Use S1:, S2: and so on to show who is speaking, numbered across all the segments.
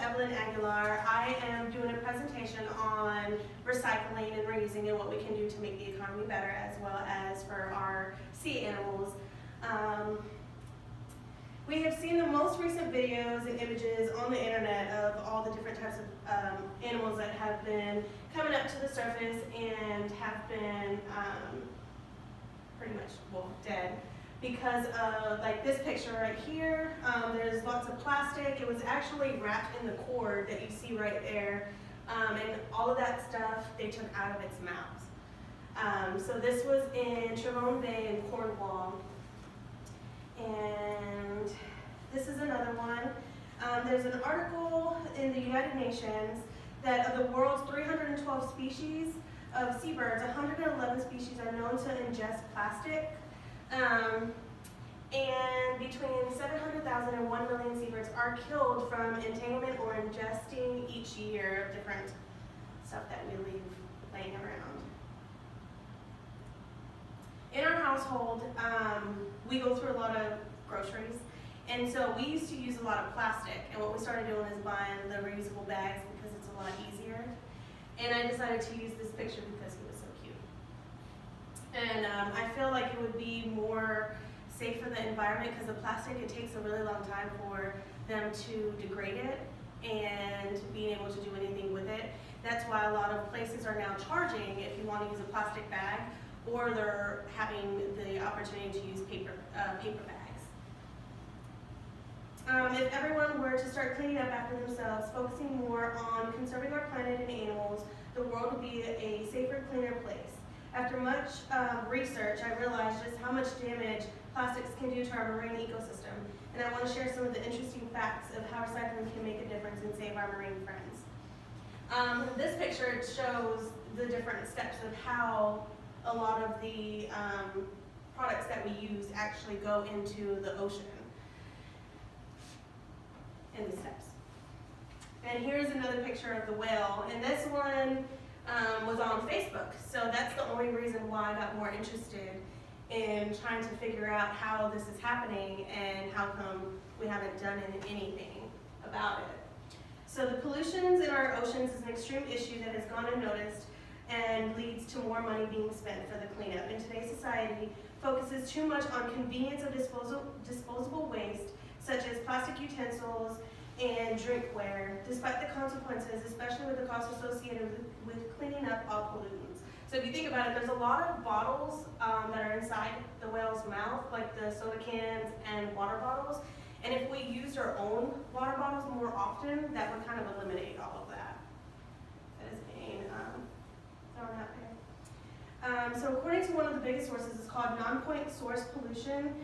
S1: Evelyn Aguilar. I am doing a presentation on recycling and reusing and what we can do to make the economy better, as well as for our sea animals. We have seen the most recent videos and images on the internet of all the different types of animals that have been coming up to the surface and have been pretty much, well, dead. Because of, like this picture right here, there's lots of plastic. It was actually wrapped in the cord that you see right there. And all of that stuff they took out of its mouths. So this was in Trevone Bay in Cornwall. And this is another one. There's an article in the United Nations that of the world's 312 species of seabirds, 111 species are known to ingest plastic. And between 700,000 and 1 million seabirds are killed from entanglement or ingesting each year of different stuff that we leave laying around. In our household, we go through a lot of groceries, and so we used to use a lot of plastic, and what we started doing is buying the reusable bags because it's a lot easier. And I decided to use this picture because it was so cute. And I feel like it would be more safe for the environment because the plastic, it takes a really long time for them to degrade it and being able to do anything with it. That's why a lot of places are now charging if you want to use a plastic bag, or they're having the opportunity to use paper bags. If everyone were to start cleaning up after themselves, focusing more on conserving our planet and animals, the world would be a safer, cleaner place. After much research, I realized just how much damage plastics can do to our marine ecosystem, and I want to share some of the interesting facts of how recycling can make a difference and save our marine friends. This picture shows the different steps of how a lot of the products that we use actually go into the ocean in the steps. And here's another picture of the whale, and this one was on Facebook, so that's the only reason why I got more interested in trying to figure out how this is happening and how come we haven't done anything about it. So the pollutions in our oceans is an extreme issue that has gone unnoticed and leads to more money being spent for the cleanup. In today's society, focuses too much on convenience of disposable waste, such as plastic utensils and drinkware, despite the consequences, especially with the cost associated with cleaning up all pollutants. So if you think about it, there's a lot of bottles that are inside the whale's mouth, like the soda cans and water bottles. And if we used our own water bottles more often, that would kind of eliminate all of that. That is being thrown out there. So according to one of the biggest sources, it's called non-point source pollution.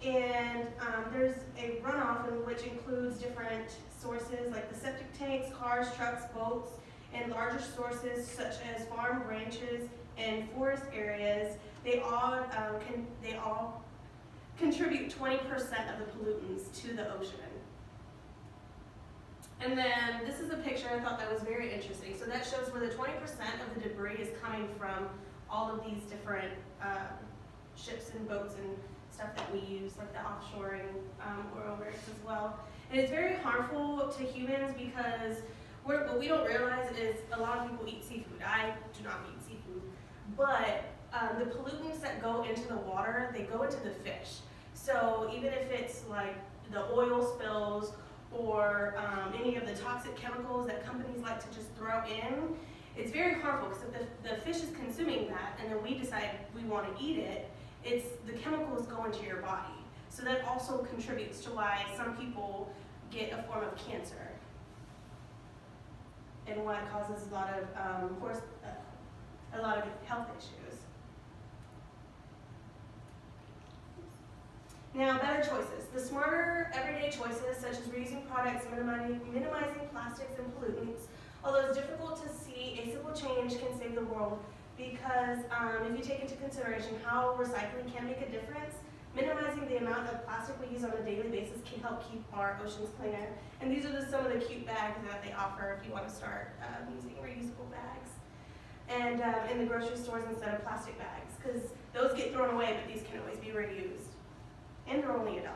S1: And there's a runoff in which includes different sources like the septic tanks, cars, trucks, boats, and larger sources such as farm, ranches, and forest areas. They all contribute 20% of the pollutants to the ocean. And then this is a picture I thought that was very interesting. So that shows where the 20% of the debris is coming from all of these different ships and boats and stuff that we use, like the offshoring oil rigs as well. And it's very harmful to humans because what we don't realize is a lot of people eat seafood. I do not eat seafood. But the pollutants that go into the water, they go into the fish. So even if it's like the oil spills or any of the toxic chemicals that companies like to just throw in, it's very harmful because if the fish is consuming that and then we decide we want to eat it, the chemicals go into your body. So that also contributes to why some people get a form of cancer and why it causes a lot of health issues. Now, better choices. The smarter everyday choices, such as reusing products, minimizing plastics and pollutants. Although it's difficult to see, a simple change can save the world because if you take into consideration how recycling can make a difference, minimizing the amount of plastic we use on a daily basis can help keep our oceans cleaner. And these are some of the cute bags that they offer if you want to start using reusable bags. And in the grocery stores instead of plastic bags, because those get thrown away, but these can always be reused. And they're only $1.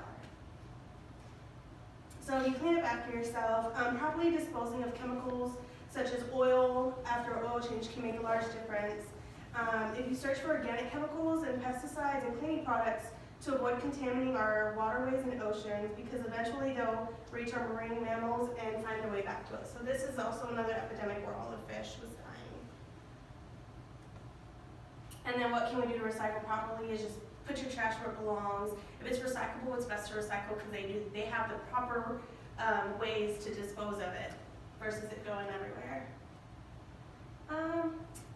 S1: So you clean up after yourself. Properly disposing of chemicals such as oil after oil change can make a large difference. If you search for organic chemicals and pesticides and cleaning products to avoid contaminating our waterways and oceans, because eventually they'll reach our marine mammals and find their way back to us. So this is also another epidemic where all the fish was dying. And then what can we do to recycle properly is just put your trash where it belongs. If it's recyclable, it's best to recycle because they have the proper ways to dispose of it versus it going everywhere.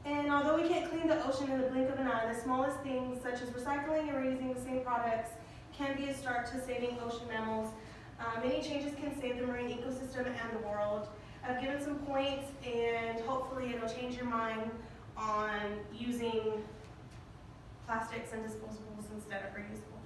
S1: And although we can't clean the ocean in the blink of an eye, the smallest things such as recycling and reusing the same products can be a start to saving ocean mammals. Many changes can save the marine ecosystem and the world. I've given some points and hopefully it'll change your mind on using plastics and disposables instead of reusable.